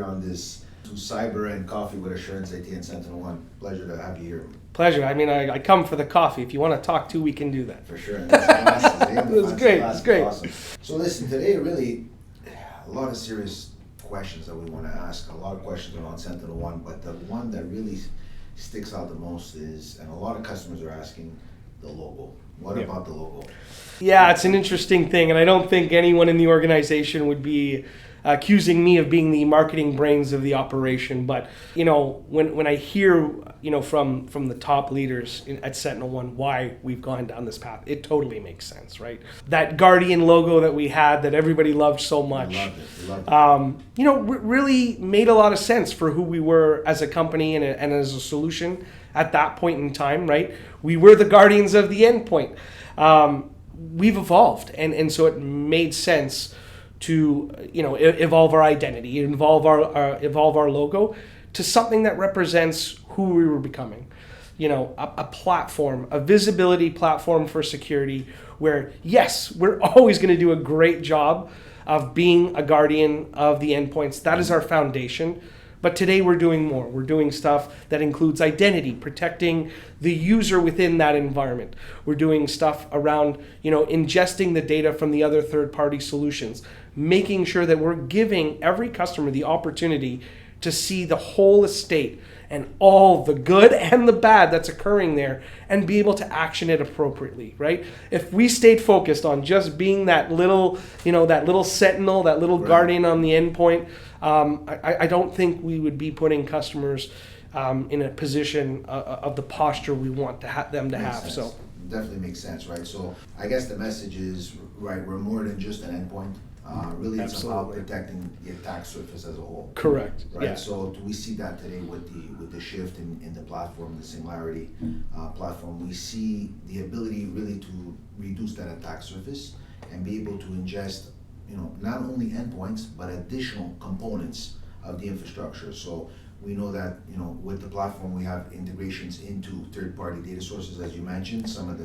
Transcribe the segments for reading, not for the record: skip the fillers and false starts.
on this to cyber and coffee with Assurance IT and SentinelOne. Pleasure to have you here. Pleasure. I mean, I come for the coffee. If you want to talk to, we can do that. For sure. And that's glasses, eh? That's great. That's great. Awesome. So listen, today really a lot of serious questions that we want to ask. A lot of questions around SentinelOne, but the one that really sticks out the most is, and a lot of customers are asking, the logo. What about the logo? Yeah, it's an interesting thing, and I don't think anyone in the organization would be accusing me of being the marketing brains of the operation. But when I hear from the top leaders at SentinelOne why we've gone down this path, it totally makes sense, right? That Guardian logo that we had that everybody loved so much, really made a lot of sense for who we were as a company and as a solution at that point in time, right? We were the guardians of the endpoint. We've evolved, and so it made sense to evolve our identity, evolve our logo to something that represents who we were becoming. A platform, a visibility platform for security, where yes, we're always going to do a great job of being a guardian of the endpoints. That is our foundation. But today we're doing more. We're doing stuff that includes identity, protecting the user within that environment. We're doing stuff around, ingesting the data from the other third-party solutions, making sure that we're giving every customer the opportunity to see the whole estate and all the good and the bad that's occurring there and be able to action it appropriately, right? If we stayed focused on just being that little sentinel, that little guardian on the endpoint, I don't think we would be putting customers in a position of the posture we want them to have. Sense. So definitely makes sense, right? So I guess the message is, right, we're more than just an endpoint. Really, it's about protecting the attack surface as a whole. Correct. Right. Yeah. So we see that today with the shift in the platform, the Singularity platform. We see the ability really to reduce that attack surface and be able to ingest, not only endpoints but additional components of the infrastructure. So we know that with the platform we have integrations into third-party data sources, as you mentioned. Some of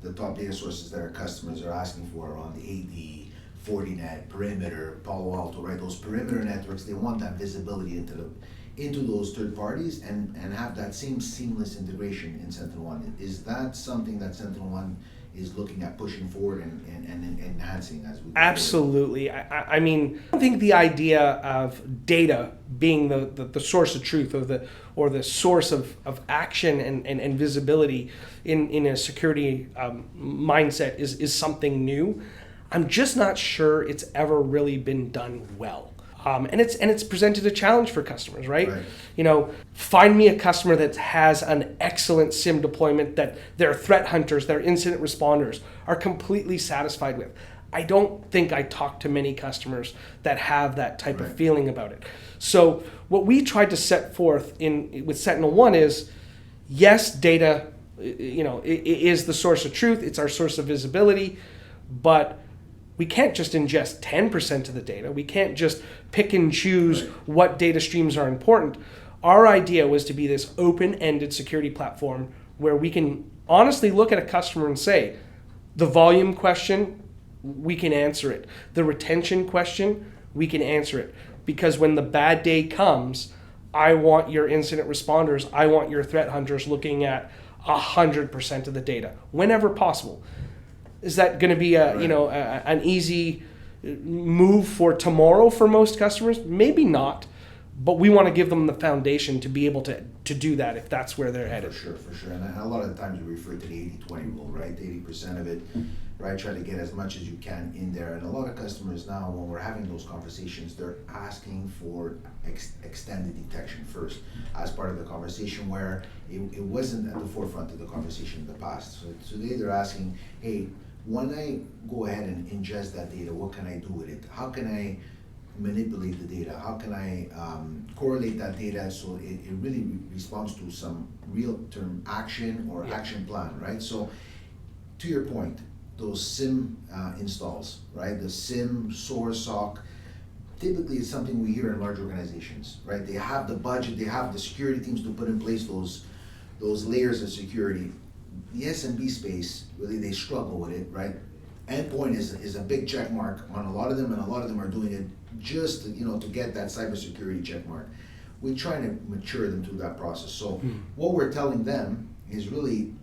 the top data sources that our customers are asking for are on the AD, Fortinet, Perimeter, Palo Alto, right? Those perimeter networks, they want that visibility into those third parties and have that same seamless integration in SentinelOne. Is that something that SentinelOne is looking at pushing forward and enhancing as we go Absolutely. I mean, I think the idea of data being the source of truth or the source of action and visibility in a security mindset is something new. I'm just not sure it's ever really been done well. And it's presented a challenge for customers, right? Find me a customer that has an excellent SIM deployment that their threat hunters, their incident responders are completely satisfied with. I don't think I talk to many customers that have that type of feeling about it. So what we tried to set forth with SentinelOne is, yes, data, is the source of truth. It's our source of visibility, but we can't just ingest 10% of the data. We can't just pick and choose what data streams are important. Our idea was to be this open-ended security platform where we can honestly look at a customer and say, the volume question, we can answer it. The retention question, we can answer it. Because when the bad day comes, I want your incident responders, I want your threat hunters looking at 100% of the data, whenever possible. Is that going to be an easy move for tomorrow for most customers? Maybe not, but we want to give them the foundation to be able to do that if that's where they're headed. For sure. And a lot of times we refer to the 80-20 rule, right? 80% of it, right? Try to get as much as you can in there. And a lot of customers now, when we're having those conversations, they're asking for extended detection first as part of the conversation, where it wasn't at the forefront of the conversation in the past. So today they're asking, hey, when I go ahead and ingest that data, what can I do with it? How can I manipulate the data? How can I correlate that data so it really responds to some real-term action or action plan, right? So to your point, those SIM installs, right? The SIM, SOAR, SOC, typically it's something we hear in large organizations, right? They have the budget, they have the security teams to put in place those layers of security. The SMB space, really, they struggle with it, right? Endpoint is a big check mark on a lot of them, and a lot of them are doing it just to get that cybersecurity check mark. We're trying to mature them through that process. So what we're telling them is really,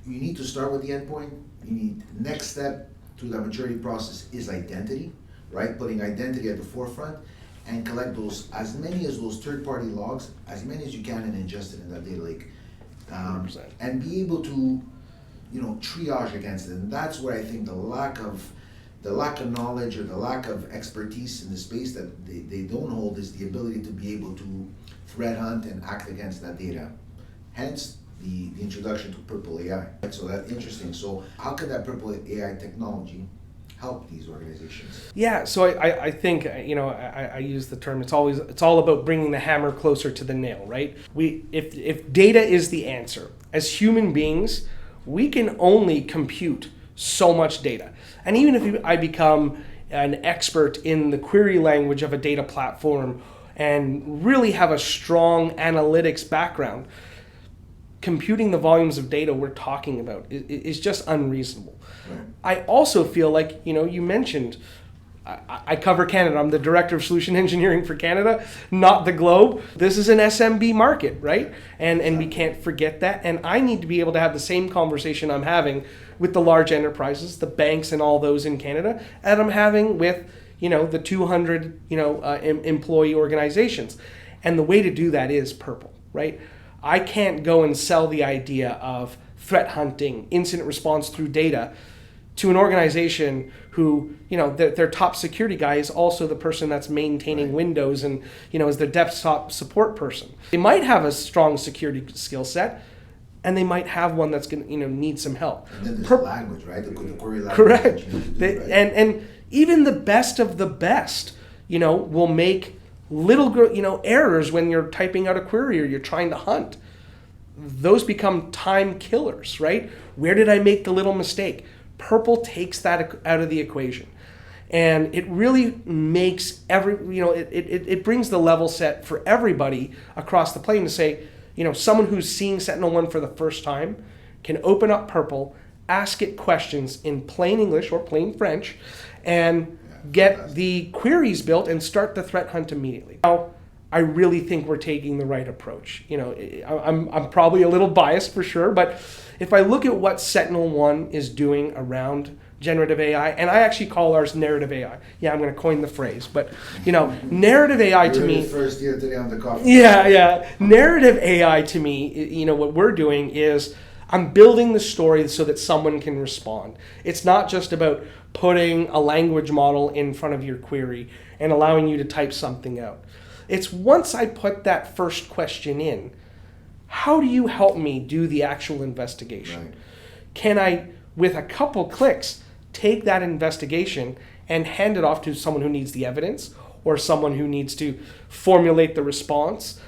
you need to start with the endpoint. You need next step through that maturity process is identity, right? Putting identity at the forefront and collect as many of those third-party logs, as many as you can, and ingest it in that data lake, and be able to, triage against it. And that's where I think the lack of knowledge or the lack of expertise in the space that they don't hold is the ability to be able to threat hunt and act against that data. Hence the introduction to Purple AI. So that's interesting. So how can that Purple AI technology help these organizations? Yeah, so I think, I use the term, it's all about bringing the hammer closer to the nail, right? If data is the answer, as human beings, we can only compute so much data. And even if I become an expert in the query language of a data platform and really have a strong analytics background, computing the volumes of data we're talking about is just unreasonable. Right. I also feel like, you mentioned, I cover Canada. I'm the Director of Solution Engineering for Canada, not the globe. This is an SMB market, right? And we can't forget that. And I need to be able to have the same conversation I'm having with the large enterprises, the banks and all those in Canada, and I'm having with, the 200, employee organizations. And the way to do that is Purple, right? I can't go and sell the idea of threat hunting, incident response through data to an organization who, their top security guy is also the person that's maintaining Windows and, is their desktop support person. They might have a strong security skill set, and they might have one that's going to, need some help. And then there's language, right? The query language. Correct. And even the best of the best, will make little, errors when you're typing out a query or you're trying to hunt. Those become time killers, right? Where did I make the little mistake? Purple takes that out of the equation. And it really makes it brings the level set for everybody across the plane to say, someone who's seeing SentinelOne for the first time can open up Purple, ask it questions in plain English or plain French, and get the queries built and start the threat hunt immediately. Now, I really think we're taking the right approach. I'm probably a little biased for sure, but if I look at what SentinelOne is doing around generative AI, and I actually call ours narrative AI. Yeah, I'm going to coin the phrase, but narrative AI to me. First year today on the coffee. Yeah. Narrative AI to me, what we're doing is I'm building the story so that someone can respond. It's not just about putting a language model in front of your query and allowing you to type something out. It's once I put that first question in, how do you help me do the actual investigation? Right. Can I, with a couple clicks, take that investigation and hand it off to someone who needs the evidence or someone who needs to formulate the response?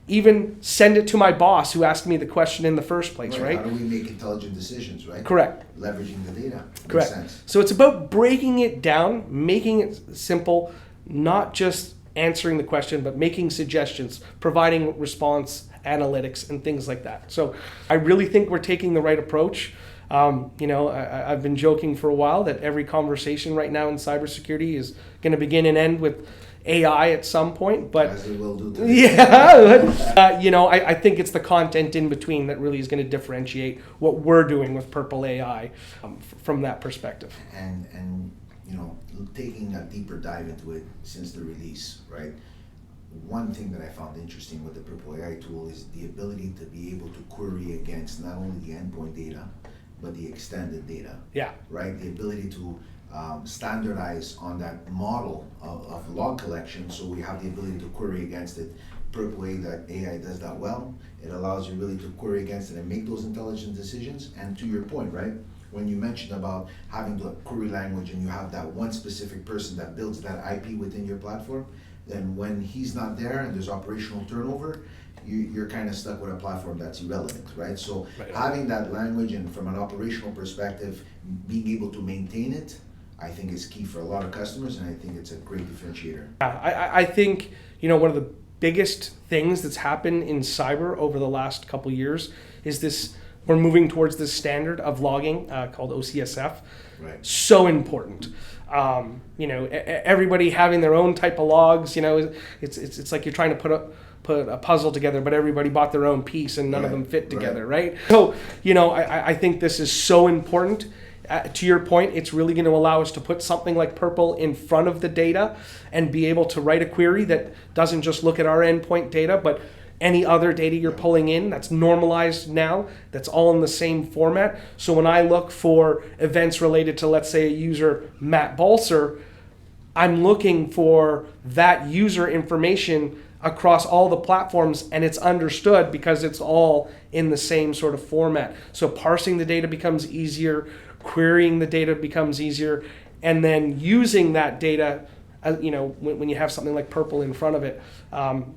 Even send it to my boss who asked me the question in the first place, right? How do we make intelligent decisions, right? Correct. Leveraging the data. Correct. Makes sense. So it's about breaking it down, making it simple, not just answering the question, but making suggestions, providing response analytics and things like that. So I really think we're taking the right approach. I've been joking for a while that every conversation right now in cybersecurity is going to begin and end with AI at some point, but as it will do today. I think it's the content in between that really is going to differentiate what we're doing with Purple AI from that perspective. And taking a deeper dive into it since the release, right? One thing that I found interesting with the Purple AI tool is the ability to be able to query against not only the endpoint data, but the extended data. Yeah. Right? The ability to standardize on that model of log collection, so we have the ability to query against it. Purple AI does that well. It allows you really to query against it and make those intelligent decisions. And to your point, right? When you mentioned about having the query language and you have that one specific person that builds that IP within your platform, then when he's not there and there's operational turnover, you're kind of stuck with a platform that's irrelevant, right? So having that language and from an operational perspective, being able to maintain it, I think is key for a lot of customers, and I think it's a great differentiator. I think, one of the biggest things that's happened in cyber over the last couple years is this we're moving towards this standard of logging called OCSF. Right. So important. Everybody having their own type of logs. It's like you're trying to put a puzzle together, but everybody bought their own piece and none of them fit together, right? So, I think this is so important. To your point, it's really going to allow us to put something like Purple in front of the data and be able to write a query that doesn't just look at our endpoint data, but any other data you're pulling in that's normalized now, that's all in the same format. So when I look for events related to, let's say, a user, Matt Balser, I'm looking for that user information across all the platforms, and it's understood because it's all in the same sort of format. So parsing the data becomes easier, querying the data becomes easier, and then using that data, when you have something like Purple in front of it,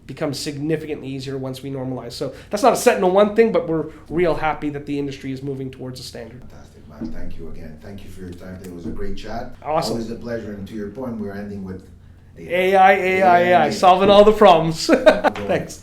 becomes significantly easier once we normalize. So that's not a SentinelOne thing, but we're real happy that the industry is moving towards a standard. Fantastic, man. Thank you again. Thank you for your time. It was a great chat. Awesome. Always a pleasure. And to your point, we're ending with AI, solving all the problems. Thanks.